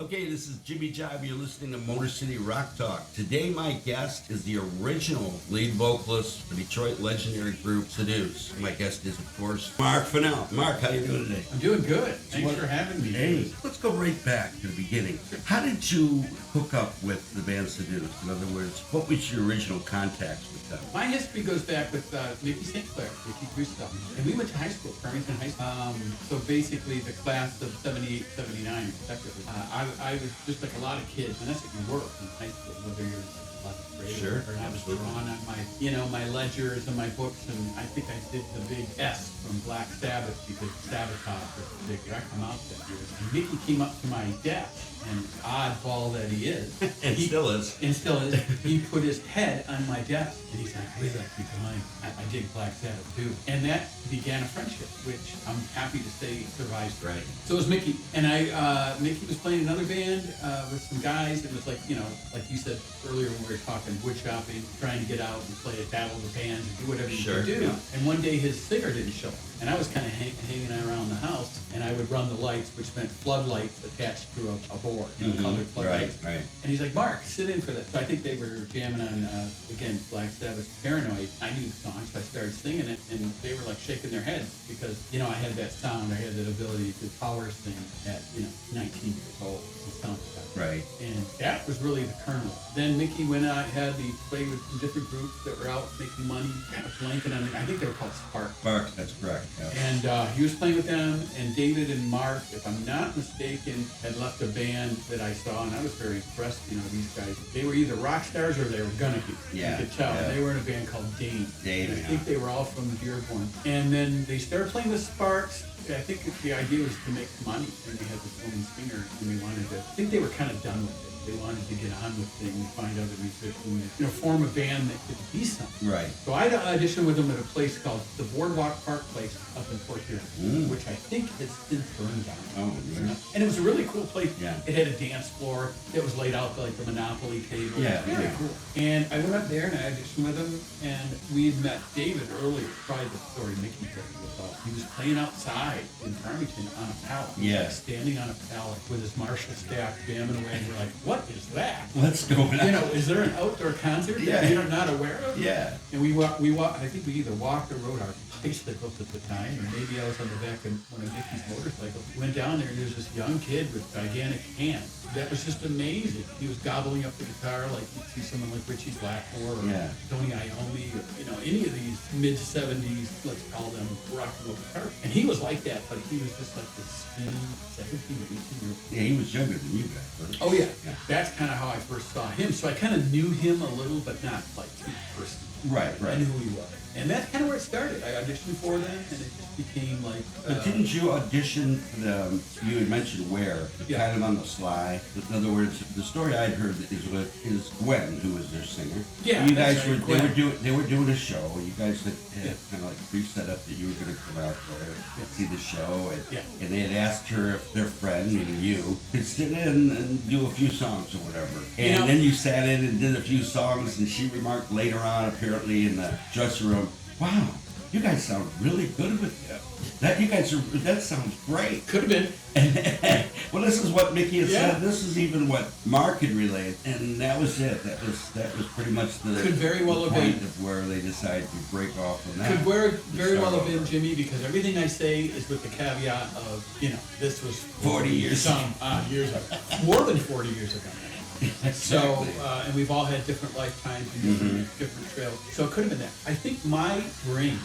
Okay, this is Jimmy Jive. You're listening to Motor City Rock Talk. Today, my guest is the original lead vocalist for Detroit legendary group Seduce. My guest is, of course, Mark Finnell. Mark, how you doing today? I'm doing good. Thanks for having me. Hey, let's go right back to the beginning. How did you hook up with the band Seduce? In other words, what was your original contact with them? My history goes back with Mickey St. Clair, Mickey Gusto. And we went to high school, Farmington High School. So basically the class of 78, 79, respectively. I was just like a lot of kids, and that's what you were in high school, whether you're 11th grade Sure, or I was absolutely. drawn on my ledgers and my books, and I think I did the big S from Black Sabbath because Sabotage was the big record out that year. And Mickey came up to my desk, and oddball that he is, And still is. he put his head on my desk, and he's like, "Wait, like keep going. I dig Black Sabbath too," and that began a friendship, which I'm happy to say survived. Right. So it was Mickey, and Mickey was playing another band with some guys. It was like, like you said earlier when we were talking wood shopping, trying to get out and play a battle of the bands and do whatever you could do. Yeah. And one day his singer didn't show up, and I was kind of hanging around the house, and I would run the lights, which meant floodlights attached to a board, colored floodlights. Right. And he's like, "Mark, sit in for this." So I think they were jamming on, again, Black Sabbath, Paranoid. I knew the song, so I started singing it, and they were like shaking their heads because, I had that sound, I had that ability to power sing at, 19 years old and sound like that. Right. And that was really the kernel. Then Mickey went out, he played with some different groups that were out making money, kind of blanking on it. I think they were called Spark. Mark, that's correct. Yeah. And he was playing with them, and David and Mark, if I'm not mistaken, had left a band that I saw, and I was very impressed. These guys, they were either rock stars or they were gonna be. Yeah, You could tell. yeah. They were in a band called Dane. Dane, And I yeah. think they were all from Dearborn. And then they started playing with Sparks. I think the idea was to make money, and they had this woman singer, and they wanted to. I think they were kind of done with it. They wanted to get on with things, find other musicians, form a band that could be something. Right. So I auditioned with them at a place called the Boardwalk Park Place up in Fort Huron, which I think has since burned down. Oh, yeah. And it was a really cool place. Yeah. It had a dance floor that was laid out like the Monopoly table. Yeah, Very yeah. cool. And I went up there and I auditioned with him, and we had met David earlier. Probably the story Mickey told you about. He was playing outside in Farmington on a pallet. He was, Yeah. like, standing on a pallet with his Marshall staff jamming away, and we're like, "What is that?" What's going on? Is there an outdoor concert Yeah. that you're not aware of? Yeah. And we walked, I think we either walked or rode our bicycles at the time, or maybe I was on the back of one of Mickey's motorcycles. We went down there, and there was this young kid with gigantic hands. That was just amazing. He was gobbling up the guitar like you'd see someone like Richie Blackmore or Yeah. Tony Iommi or, any of these mid-70s, let's call them rock and roll guitarists. And he was like that, but he was just like this skinny 17 or 18 year old. Yeah, he was younger than you guys, wasn't he? Oh yeah. Yeah. That's kind of how I first saw him. So I kind of knew him a little, but not like personally. Right, I right. knew who he was. And that's kind of where it started. I auditioned for them, and it just became like... But didn't you audition for them? You had mentioned where, Yeah. kind of on the sly. In other words, the story I'd heard is Gwen, who was their singer. Yeah, you that's guys right, were Gwen. they were doing a show. You guys had Yeah. kind of like pre-set up that you were going to come out there and see the show, and, Yeah. and they had asked her if their friend, meaning you, could sit in and do a few songs or whatever. And then you sat in and did a few songs, and she remarked later on, apparently in the dressing room, "Wow, you guys sound really good with them. That sounds great." Could have been. Well, this is what Mickey had Yeah. said. This is even what Mark had relayed, and that was it. That was pretty much the Could very well the have point been. of where they decided to break off from that. Could very well have been, over. Jimmy, because everything I say is with the caveat of, this was 40 years. Some years ago. More than 40 years ago. So, Exactly. and we've all had different lifetimes and different trails. So it could have been that. I think my brain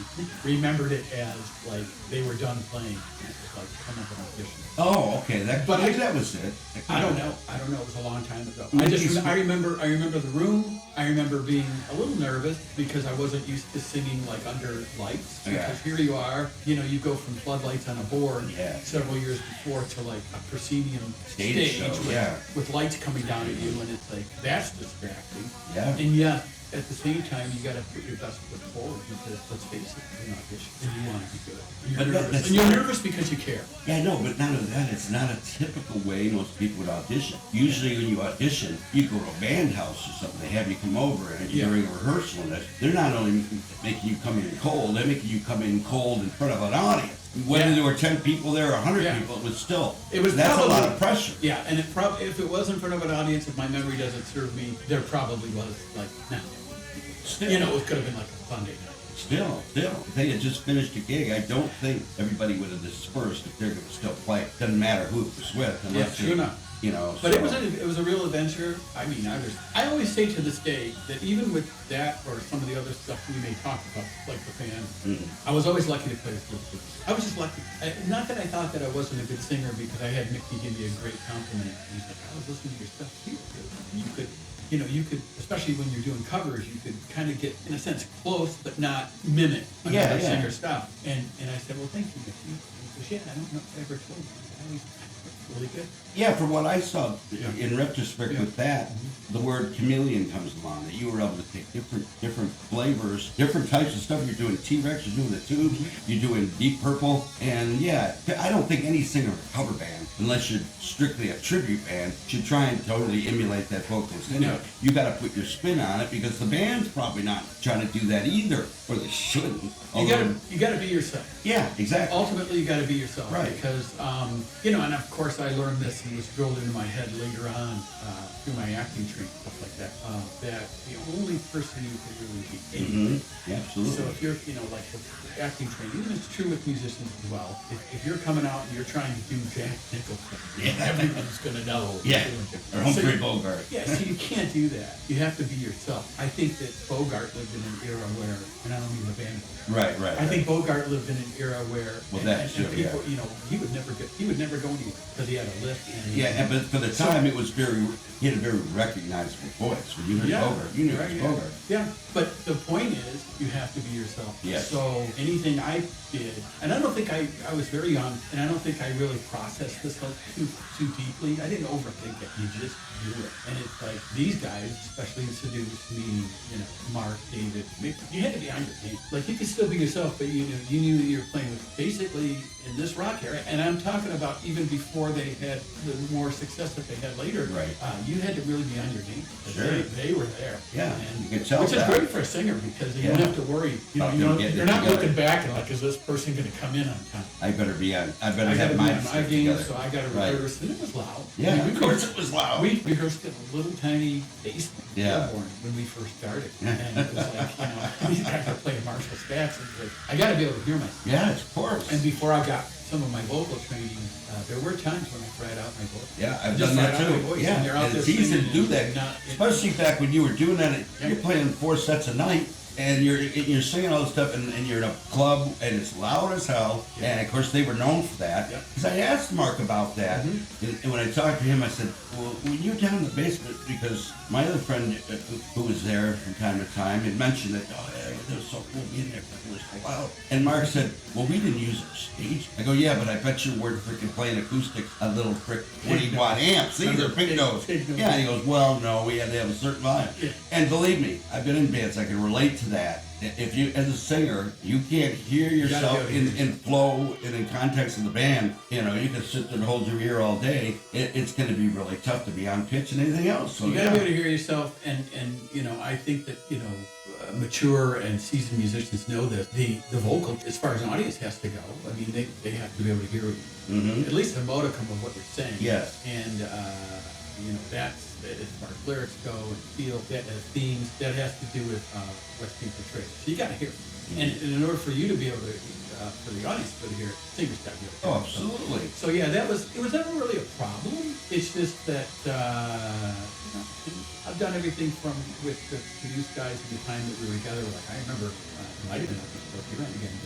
remembered it as like they were done playing. And it was like, come up and audition. Oh, okay. But Maybe that was it. I don't know. It was a long time ago. Mickey's- I remember the room. I remember being a little nervous because I wasn't used to singing like under lights. Yeah. Because here you are, you go from floodlights on a board Yeah. several years before to like a proscenium Stage stage show, with, yeah. with lights coming down at you, and it's like that's distracting. Yeah. And yet, at the same time, you got to put your best foot forward because let's face it, you're not audition and you want to be good. And But you're nervous. that's And you're not- nervous because you care. Yeah, no, but not only that, it's not a typical way most people would audition. Usually when you audition, you go to a band house or something, they have you come over and Yeah. during a rehearsal, and they're not only making you come in cold, they're making you come in cold in front of an audience. Whether Yeah. there were 10 people there or 100 Yeah. people, it was still. It was that's probably, a lot of pressure. Yeah, and if it was in front of an audience, if my memory doesn't serve me, there probably was like, no. Still. You know, it could have been like a Sunday night. Still. If they had just finished a gig, I don't think everybody would have dispersed if they're going to still play. Doesn't matter who it was with. Yeah, true enough. You know, But so. it was a real adventure. I mean, I always say to this day that even with that or some of the other stuff we may talk about, like the band, I was always lucky to play with good. I was just lucky. Not that I thought that I wasn't a good singer, because I had Mickey give me a great compliment. He's like, I was listening to your stuff too. You could, especially when you're doing covers, you could kind of get, in a sense, close, but not mimic another singer stuff. And I said, well, thank you, Mickey. He goes, yeah, I don't know if I ever told you. I always really good. Yeah, from what I saw in retrospect with that, the word chameleon comes along, that you were able to take different flavors, different types of stuff. You're doing T-Rex, you're doing the Tubes, you're doing Deep Purple, and yeah, I don't think any singer of a cover band, unless you're strictly a tribute band, should try and totally emulate that vocalist. No. You got to put your spin on it, because the band's probably not trying to do that either, or they shouldn't. You gotta be yourself. Yeah, exactly. Ultimately, you gotta be yourself. Right. Because, and of course I learned this and was drilled into my head later on through my acting training, stuff like that, that the only person you can really be anything. Yeah, absolutely. So if you're, like the acting training, and it's true with musicians as well, if you're coming out and you're trying to do Jack Nicholson, everyone's gonna know. Yeah, or Humphrey Bogart. Yeah, so you can't do that. You have to be yourself. I think that Bogart lived in an era where, and I don't mean the band. Right. I think Bogart lived in an era where, people, he would never go anywhere because he had a lift. But for the time, it was he had a very recognizable voice. When you heard Bogart, you knew it was Bogart. Yeah, but the point is, you have to be yourself. Yes. So anything I did, and I don't think I was very young, and I don't think I really processed this too deeply. I didn't overthink it. You just do it. And it's like these guys, especially in Seduce, me, Mark, David, you had to be on your game. Like, you could still be yourself, but you knew that you were playing with basically in this rock era. And I'm talking about even before they had the more success that they had later. Right. You had to really be on your game. Sure. They were there. Yeah. And, you can tell which that. is great for a singer, because you don't have to worry. You're not looking back and like, is this person going to come in on time? I better I have my my game, together. so I got to rehearse, and it was loud. Yeah, I mean, of course it was loud. We rehearsed in a little tiny basement in Yeah. Melbourne when we first started, and it was like, these guys are playing Marshall Stacks, and it's like, I got to be able to hear myself. Yeah, of course. And before I got some of my vocal training, there were times when I cried out my voice. Yeah, I've Just done that cried out my too. voice, Yeah, and you're out and there it's easy to singing, do and that, not- especially back when you were doing that. Yeah. You're playing 4 sets a night, and you're singing all this stuff, and you're in a club, and it's loud as hell. Yeah. And of course, they were known for that. Yeah. Because I asked Mark about that, and when I talked to him, I said, "Well, when you're down in the basement," because my other friend who was there from time to time had mentioned that, oh, yeah, it was so cool being there, but it was so loud. And Mark said, "Well, we didn't use our stage." I go, "Yeah, but I bet you we're freaking playing acoustics, a little frick 20-watt amps. These are big nose." Yeah, and he goes, "Well, no, we had to have a certain volume." Yeah. And believe me, I've been in bands. I can relate to that. If you, as a singer, you can't hear yourself in flow and in context of the band, you can sit there and hold your ear all day. It's going to be really tough to be on pitch and anything else. So you got to be able to hear yourself, and I think that mature and seasoned musicians know that the vocal, as far as an audience has to go, I mean, they have to be able to hear at least a modicum of what you're saying. Yes. And that's as far as lyrics go and feel, that has themes, that has to do with what's being portrayed. So you got to hear it. And in order for you to be able to, for the audience to be able to hear it, singers got to be able to hear it. Oh, absolutely. So yeah, it was never really a problem. It's just that I've done everything from with the Seduce guys in the time that we were together. Like, I remember, it might have been again.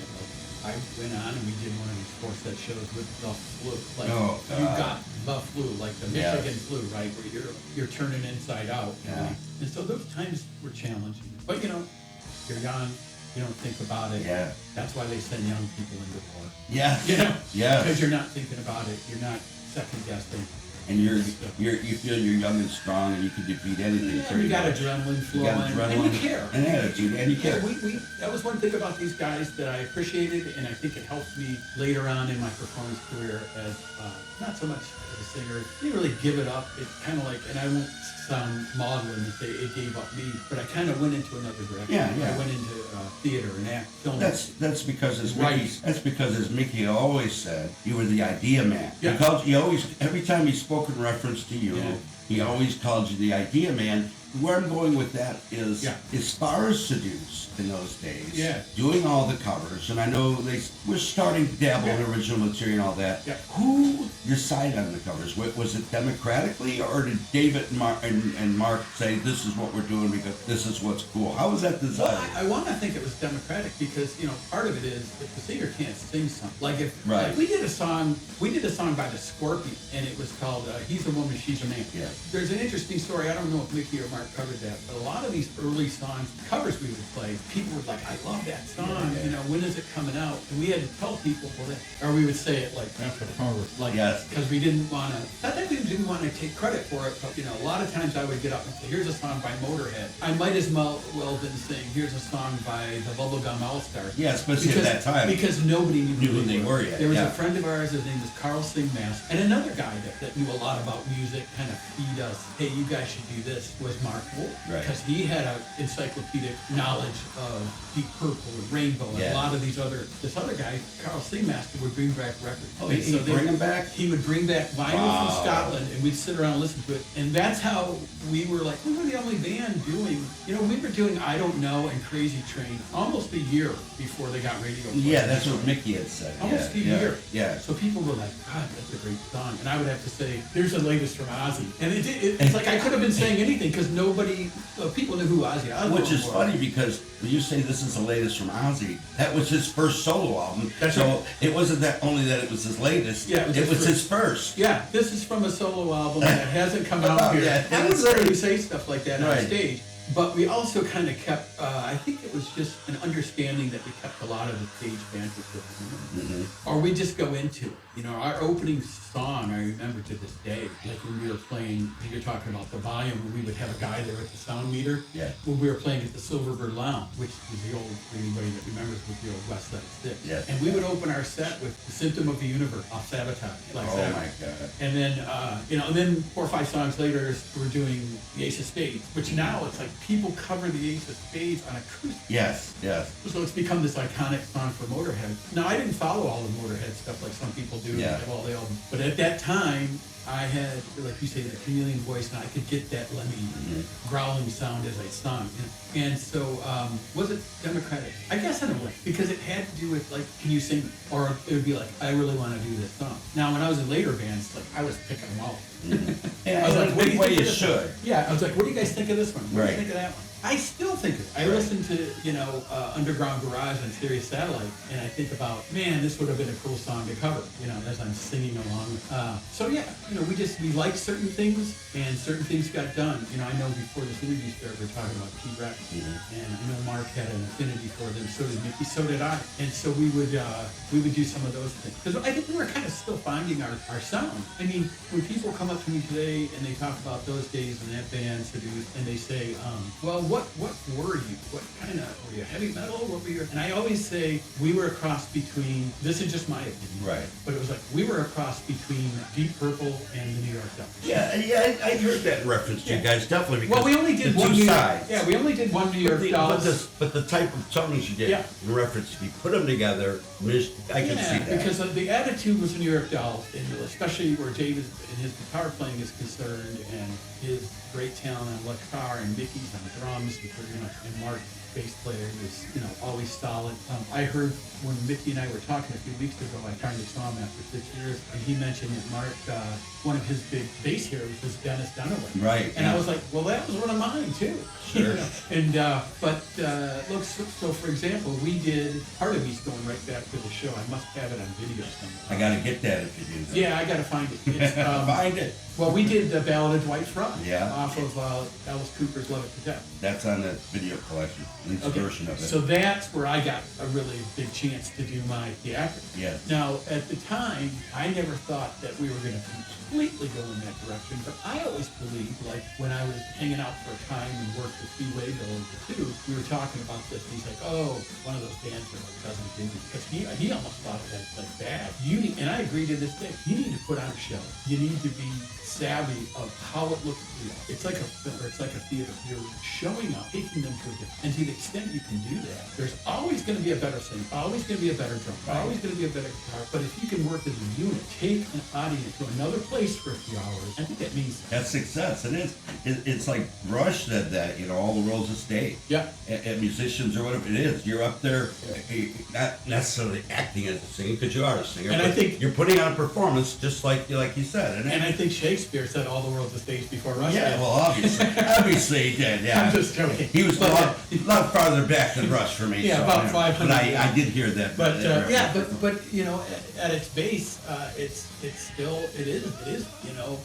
I went on and we did one of these 4-set shows with the flu. Like, you got the flu, like the Michigan flu, right? Where you're turning inside out. Yeah. And so those times were challenging. But you're young, you don't think about it. Yeah. That's why they send young people into war. Yeah. Yeah. Yeah. Because you're not thinking about it. You're not second guessing. and you feel you're young and strong, and you can defeat anything. Yeah, you got adrenaline flowing, and you care, and attitude, and you care. We that was one thing about these guys that I appreciated, and I think it helped me later on in my performance career as not so much as a singer. I didn't really give it up. It kind of like, and I won't sound maudlin and say it gave up me, but I kind of went into another direction. Yeah. I went into theater and film. That's because as Mickey always said, you were the idea man. Yeah. Because he always, every time he spoke in reference to you, he always called you the idea man. Where I'm going with that is, as far as Seduce in those days, doing all the covers, and I know they were starting to dabble in original material and all that. Yeah. Who decided on the covers? Was it democratically, or did David and Mark say, this is what we're doing because this is what's cool? How was that decided? Well, I want to think it was democratic because, part of it is if the singer can't sing something. Like like we did a song by the Scorpions, and it was called He's a Woman, She's a Man. Yeah. There's an interesting story. I don't know if Mickey or Mark covered that, but a lot of these early songs, covers we would play, people were like, I love that song, when is it coming out? And we had to tell people, or we would say it like, because we didn't want to, not that we didn't want to take credit for it, but a lot of times I would get up and say, here's a song by Motorhead. I might as well been saying, here's a song by the Bubblegum All-Stars. Yeah, especially at that time. Because nobody knew who they were yet. There was a friend of ours, his name was Carl Singmass, and another guy that knew a lot about music, kind of feed us, hey, you guys should do this, was Mark Wolf. Right. Because he had an encyclopedic knowledge of Deep Purple and Rainbow and a lot of this other guy, Carl Singmaster, would bring back records. Oh, he'd bring them back? He would bring back vinyl from Scotland, and we'd sit around and listen to it. And that's how we were like, we were the only band doing, we were doing I Don't Know and Crazy Train almost a year before they got radio play. Yeah, that's what Mickey had said. Almost a year. Yeah. So people were like, God, that's a great song. And I would have to say, here's the latest from Ozzy. And it's like I could have been saying anything because people knew who Ozzy was. Which is funny because when you say this is the latest from Ozzy, that was his first solo album. That's so right. It wasn't that only that it was his latest. Yeah, it was his first. Yeah, this is from a solo album that hasn't come out here. Yeah, I would rarely say stuff like that on Right. stage. But we also kind of kept, I think it was just an understanding that we kept a lot of the stage banter or we just go into it. Our opening song, I remember to this day, like when we were playing, you're talking about the volume, we would have a guy there at the sound meter. Yeah. When we were playing at the Silverbird Lounge, which is the old, anybody that remembers, was the old West Side Six. Yeah. And we would open our set with The Symptom of the Universe off Sabotage. My God. And then, and then 4 or 5 songs later, we're doing the Ace of Spades, which now it's like people cover the Ace of Spades on acoustic. Yes. So it's become this iconic song for Motorhead. Now, I didn't follow all the Motorhead stuff like some people do. Yeah. But at that time, I had, like you say, the chameleon voice, and I could get that Lemmy growling sound as I sung. And so, was it democratic? I guess in a way, because it had to do with, like, can you sing? Or it would be like, I really want to do this song. Now, when I was in later bands, like, I was picking them out. Yeah, I was like, what do you think you of this should. one? Yeah, I was like, what do you guys think of this one? What do you Right. think of that one? I still think of it. I listen to, Underground Garage on Sirius Satellite, and I think about, man, this would have been a cool song to cover, as I'm singing along. We like certain things, and certain things got done. I know before this interview started, we were talking about T-Rex, and I know Mark had an affinity for them, so did Mickey, so did I. And so we would do some of those things. Because I think we were kind of still finding our sound. I mean, when people come up to me today and they talk about those days and that band, Seduce, and they say, what were you? What kind of, were you heavy metal? What were you? And I always say we were a cross between, this is just my opinion. Right. But it was like, we were a cross between Deep Purple and the New York Dolls. Yeah, I heard that in reference to you guys, definitely. Because Well, we only did the one two New York, sides. yeah, we only did one New York Dolls. But the type of songs you did in reference, if you put them together, I can see that. Because the attitude was the New York Dolls, and especially where David and his guitar playing is concerned, and his great talent on guitar, and Mickey's on drums, and Mark, bass player, was always solid. I heard when Mickey and I were talking a few weeks ago, I finally saw him after 6 years, and he mentioned that Mark, one of his big bass heroes was Dennis Dunaway. Right. And I was like, well, that was one of mine too. Sure. And look, so for example, we did, part of me's going right back to the show. I must have it on video somewhere. I got to get that if you do that. Yeah, I got to find it. It's, Find it. Well, we did the Ballad of Dwight Front. Yeah. Off of Alice Cooper's Love It to Death. That's on the video collection, this version of it. So that's where I got a really big chance to do my theatrical. Yes. Now, at the time, I never thought that we were going to completely go in that direction, but I always believed, like when I was hanging out for a time and worked with Steve Waybill too, we were talking about this, and he's like, oh, one of those bands that like doesn't do it. Because he almost thought it was like bad. And I agree to this day, you need to put on a show. You need to be savvy of how it looks real. It's like a film, or it's like a theater. You're showing up, taking them to a different, and to the extent you can do that, there's always going to be a better singer, always going to be a better drummer, always going to be a better guitar. But if you can work as a unit, take an audience to another place for a few hours, I think that means that's success. It is. It's like Rush said that, all the world's a stage. Yeah. And musicians or whatever it is, you're up there, not necessarily acting as a singer, because you are a singer. And I think you're putting on a performance, just like you said. And I think Shakespeare said all the world's a stage before Rush. Yeah, did. well, obviously he did. Yeah. I'm just joking. He was a lot farther back than Rush for me. Yeah, so, about 500. But I did hear that. But at its base, it is.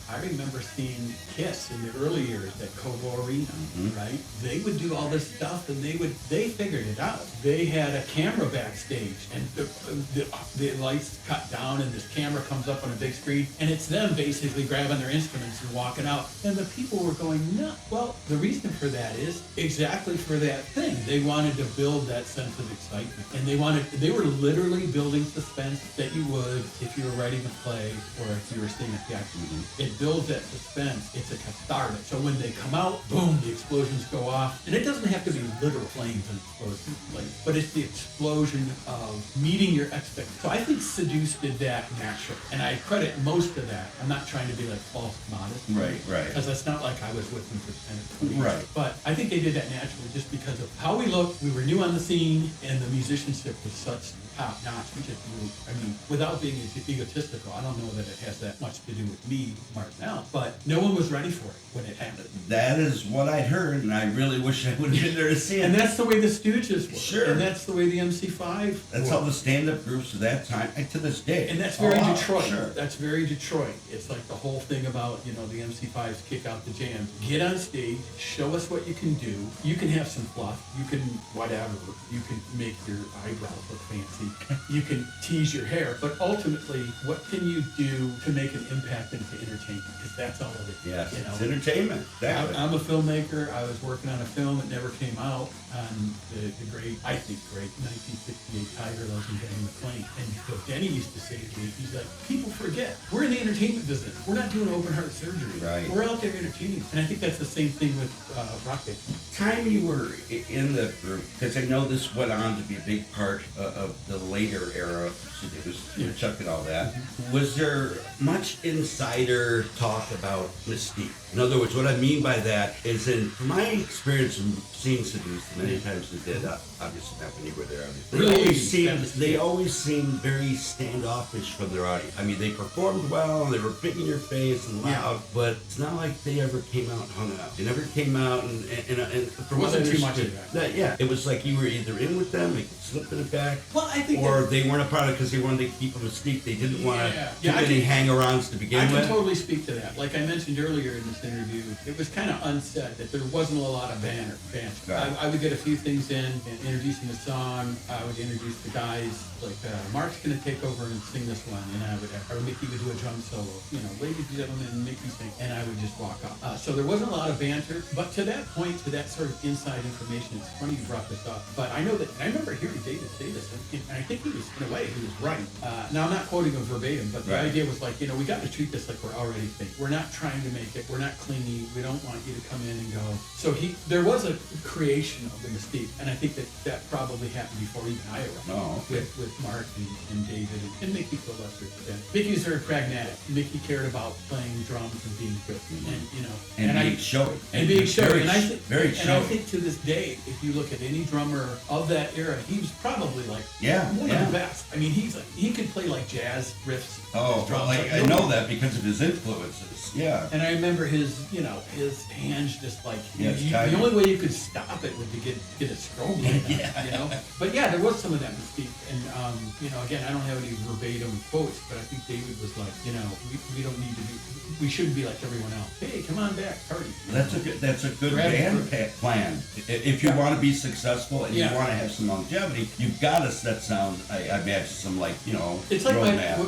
I remember seeing Kiss in the early years at Cobo Arena, right? They would do all this stuff, and they figured it out. They had a camera backstage, and the lights cut down, and this camera comes up on a big screen, and it's them basically grabbing their instruments and walking out, and the people were going nuts. Well, the reason for that is exactly for that thing. They wanted to build that sense of excitement, and they were literally building suspense that you would if you were writing a play or if you were seeing a theater. It builds that suspense. It's a cathartic. So when they come out, boom, the explosions go off, and it doesn't have to be literal flames and explosions, but it's the explosion of meeting your expectations. So I think Seduce did that naturally, and I credit most of that. I'm not trying to be like false modest, right, because it's not like I was with them for 10 or 20 years. Right. But I think they did that naturally just because of how we looked. We were new on the scene, and the musicianship was such top notch. Without being egotistical, I don't know that it has that much to do with me, Martinell, but no one was ready for it when it happened. That is what I heard, and I really wish I would have been there to see it. And that's the way the Stooges were. Sure. And that's the way the MC5 That's how the stand-up groups of that time, and to this day. And that's very Detroit. Sure. That's very Detroit. It's like the whole thing about, the MC5s kick out the jam. Get on stage, show us what you can do. You can have some fluff. You can whatever. You can make your eyebrows look fancy. You can tease your hair. But ultimately, what can you do to make an impact and to entertain? Because that's all of it. Yes, it's entertainment. Exactly. I'm a filmmaker. I was working on a film that never came out on the great 1968 Tiger Lily and Denny McClain. And what Denny used to say to me, he's like, people forget, we're in the entertainment business. We're not doing open heart surgery. Right. We're out there entertaining. And I think that's the same thing with rock band. Time you were in the group, because I know this went on to be a big part of the later era of Seduce, Chuck and all that. Was there much insider talk about Mystique? In other words, what I mean by that is, from my experience in seeing Seduce, many times they did, obviously not when you were there, they always seemed very standoffish from their audience. They performed well, they were big in your face and loud, but it's not like they ever came out and hung out. They never came out and for what I wasn't too much understood, of that. Yeah, it was like you were either in with them, they could slip in the back, Well, I think or they weren't a part of it because they wanted to keep a Mystique. They didn't want too I many hang-arounds to begin I with. can totally speak to that. Like I mentioned earlier in this interview, it was kind of unsaid that there wasn't a lot of banter. Right. I would get a few things in and introducing the song. I would introduce the guys, like Mark's going to take over and sing this one, and or Mickey would do a drum solo. Ladies and gentlemen, Mickey sing, and I would just walk up. So there wasn't a lot of banter, but to that point, to that sort of inside information, it's funny you brought this up. But I know that I remember hearing David say this, and I think he was, in a way, he was right. Now I'm not quoting him verbatim, but the idea was like, we got to treat this like we're already thinking. We're not trying to make it. We're not clingy. We don't want you to come in and go. So there was a creation of the Mystique, and I think that probably happened before even I arrived with Mark and David and Mickey to a lesser extent. Mickey was very pragmatic. Mickey cared about playing drums and being good, and being showy. And being showy. And I showy. think to this day, if you look at any drummer of that era, he was probably like one of the best. He could play like jazz riffs. I know that because of his influences. Yeah. And I remember his his, you know, his hands just like, Yeah, the only way you could stop it would be get it strobe light on, you know? But yeah, there was some of that mystique. And, you know, again, I don't have any verbatim quotes, but I think David was like, you know, we don't need to be, we shouldn't be like everyone else. Hey, come on back, party. That's a good band plan. If you want to be successful and you want to have some longevity, you've got to set sound. I imagine some like, you know, it's like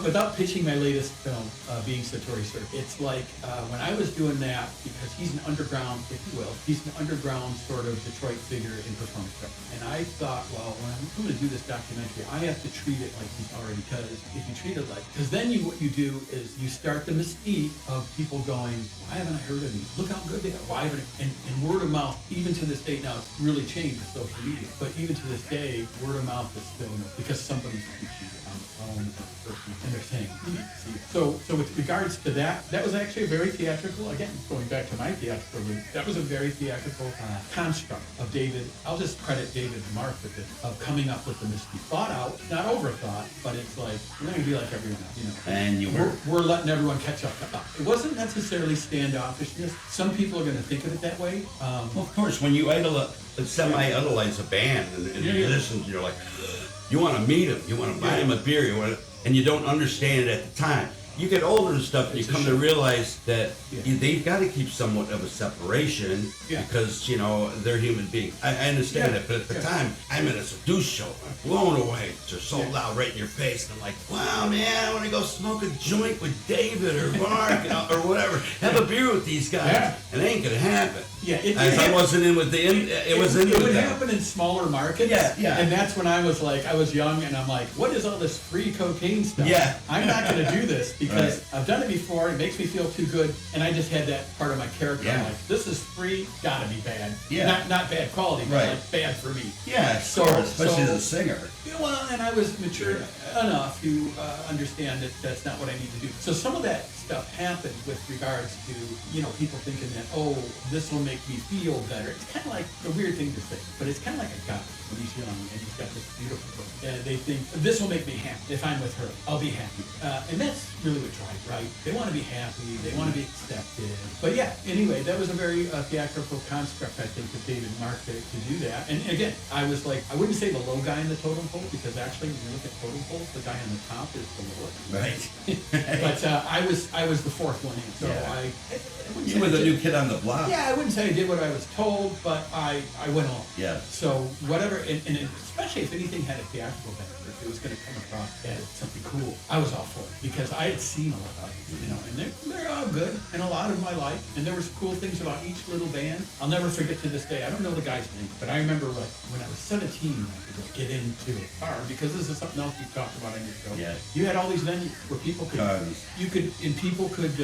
without pitching my latest film, being Satori Sir. It's like when I was doing that, because he's an underground, if you will, he's an underground sort of Detroit figure in performance art. And I thought, well, when I'm going to do this documentary, I have to treat it like he's already, because if you treat it like, because then what you do is you start the mystique of people going, why haven't I heard of these? Look how good they are. Why haven't I? And word of mouth, even to this day, now it's really changed with social media, but even to this day, word of mouth is still, because somebody's teaching it on the phone and they're saying, you need to see it. So with regards to that was actually a very theatrical, again, going back to my theatrical route, that was a very theatrical construct of David. I'll just credit David and Mark with it, of coming up with the mystique. Thought out, not overthought, but it's like, we're going to be like everyone else, you know. And we're letting everyone catch up. It wasn't necessarily standoffishness. Some people are going to think of it that way. Well, of course, when you semi-idolize a band and musicians, you're like, you want to meet them, you want to buy them a beer, and you don't understand it at the time. You get older and stuff, and you come to realize that they've got to keep somewhat of a separation because, you know, they're human beings. I understand that, but at the time, I'm at a Seduce show. I'm blown away. They're so loud right in your face. And I'm like, wow, man, I want to go smoke a joint with David or Mark or whatever. Have a beer with these guys. Yeah. And it ain't going to happen. Yeah, I wasn't in with it would happen in smaller markets. Yeah. And that's when I was like, I was young, and I'm like, what is all this free cocaine stuff? Yeah. I'm not going to do this because I've done it before. It makes me feel too good, and I just had that part of my character. I'm like, this is free, gotta be bad. Yeah. Not bad quality, but like bad for me. Yeah, especially as a singer. Well, and I was mature enough to understand that that's not what I need to do. So some of that stuff happened with regards to, you know, people thinking that, oh, this will make me feel better. It's kind of like a weird thing to say, but it's kind of like a guy when he's young and he's got this beautiful girl. They think, this will make me happy. If I'm with her, I'll be happy. And that's really what drives, right? They want to be happy. They want to be accepted. But yeah, anyway, that was a very theatrical construct, I think, with David and Mark to do that. And again, I was like, I wouldn't say the low guy in the totem pole, because actually when you look at totem poles, the guy on the top is the lowest. Right. But I was the fourth one in. So You were the new kid on the block. Yeah, I wouldn't say I did what I was told, but I went on. Yeah. So whatever, and especially if anything had a theatrical benefit, if it was going to come across as something cool, I was all for it, because I had seen a lot of it, you know, and they're all good, and a lot of them I like, and there was cool things about each little band. I'll never forget to this day. I don't know the guy's name, but I remember like when I was 17, I could get into a bar, because this is something else you talked about on your show. Yeah. You had all these venues where people could, people could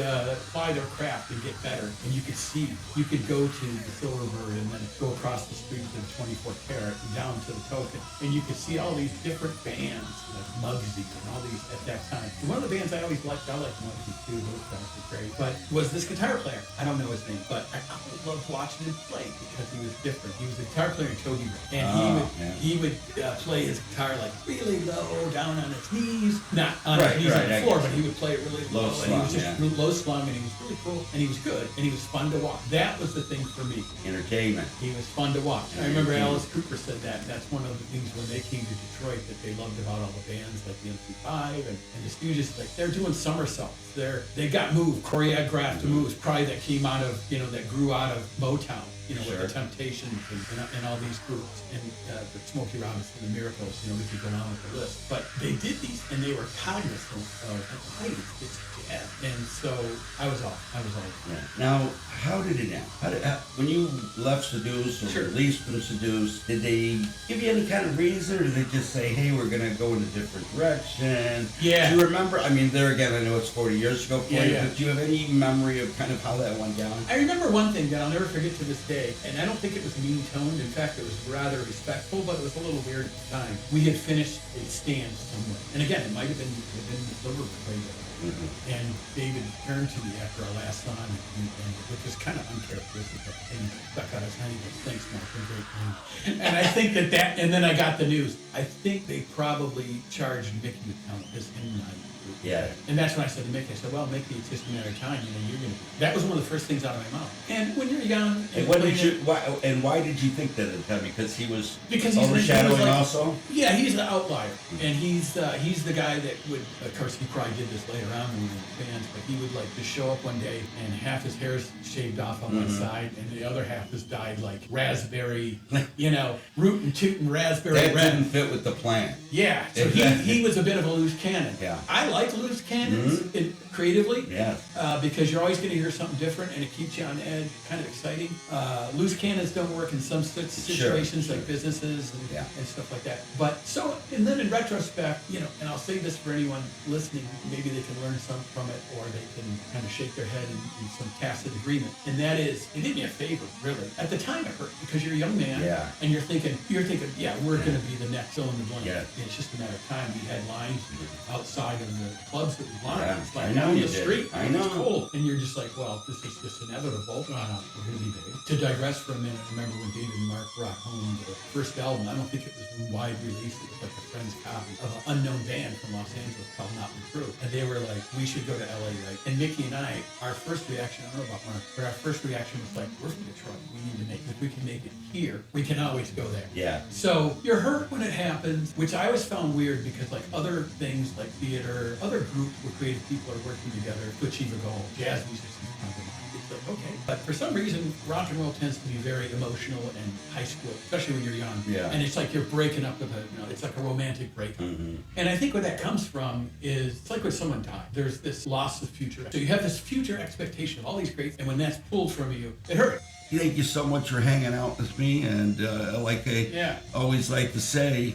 buy their craft and get better, and you could see. You could go to the Silverbird and then go across the street to the 24 Karat and down to the Token, and you could see all these different bands like Muggsy and all these at that time. And one of the bands I always liked, I liked Muggsy too, those guys were great, but was this guitar player. I don't know his name, but I always loved watching him play because he was different. He was a guitar player in Toby Road, and he would play his guitar like really low, down on his knees, not on his knees on the floor, but he would play it really low, and he was just low slung, and he was really cool, and he was good, and he was fun to watch. That was the thing for me. Entertainment. He was fun to watch. I remember Alice Cooper said that. That's one of the things when they came to Detroit that they loved about all the bands like the MC5 and the Stooges. Like they're doing somersaults. They got choreographed moves, probably that came out of, you know, that grew out of Motown. You know, with the Temptations and all these groups, and the Smokey Robinson, the Miracles, you know, we could go on with the list. But they did these, and they were cognizant of, hey, it's jazz. And so I was off. Yeah. Now, how did it end? When you left Seduce or released from Seduce, did they give you any kind of reason, or did they just say, hey, we're going to go in a different direction? Yeah. Do you remember? I mean, there again, I know it's 40 years ago, but do you have any memory of kind of how that went down? I remember one thing that I'll never forget to this day, and I don't think it was mean-toned. In fact, it was rather respectful, but it was a little weird at the time. We had finished a stand somewhere. And again, it might have been Liverpool. Mm-hmm. And David turned to me after our last song, and which was kind of uncharacteristic, and stuck out his hand. He goes, thanks, Mark, you're a great man. And I think and then I got the news. I think they probably charged Mickey with telling this in my Yeah. And that's when I said to Mickey, I said, well, Mickey, it's just a matter of time. You know, you're going to. That was one of the first things out of my mouth. And when you're young, And what did you? Why did you think that at the time? Because he was he's overshadowing like, also. Yeah, he's the outlier, and he's the guy that would. Of course, he probably did this later on when we were fans, but he would like just show up one day and half his hair's shaved off on one side, and the other half is dyed like raspberry, root and toot and raspberry That red. didn't fit with the plan. Yeah, so he was a bit of a loose cannon. Yeah. I like loose cannons creatively. Yeah. Because you're always going to hear something different, and it keeps you on edge, kind of exciting. Loose cannons don't work in some situations like businesses and stuff like that. But and then in retrospect, and I'll say this for anyone listening, maybe they can learn something from it, or they can kind of shake their head in some tacit agreement. And that is, it did me a favor, really. At the time, it hurt because you're a young man, and you're thinking, yeah, we're going to be the next fill in the blank. Yeah. It's just a matter of time. We had lines outside of the clubs that we wanted. Yeah. It's like down the street. I know. It's cold. And you're just like, well, this is just inevitable. We're going to be big. To digress for a minute, I remember when David and Mark brought home the first album. I don't think it was wide release. It was like a friend's copy of an unknown band from Los Angeles called Not Been True. And they were like, we should go to LA, right? And Mickey and I, our first reaction, I don't know about Mark, but our first reaction was like, we're from Detroit. We need to make it. If we can make it here, we can always go there. Yeah. So you're hurt when it happens, which I always found weird because like other things like theater, other groups where creative people are working together to achieve a goal. Jazz musicians come to mind. It's like, okay. But for some reason, rock and roll tends to be very emotional and high school, especially when you're young. Yeah. And it's like you're breaking up with it's like a romantic breakup. And I think where that comes from is, it's like when someone died. There's this loss of future. So you have this future expectation of all these great, and when that's pulled from you, it hurts. Thank you so much for hanging out with me, and like I always like to say,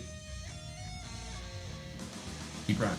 keep rocking.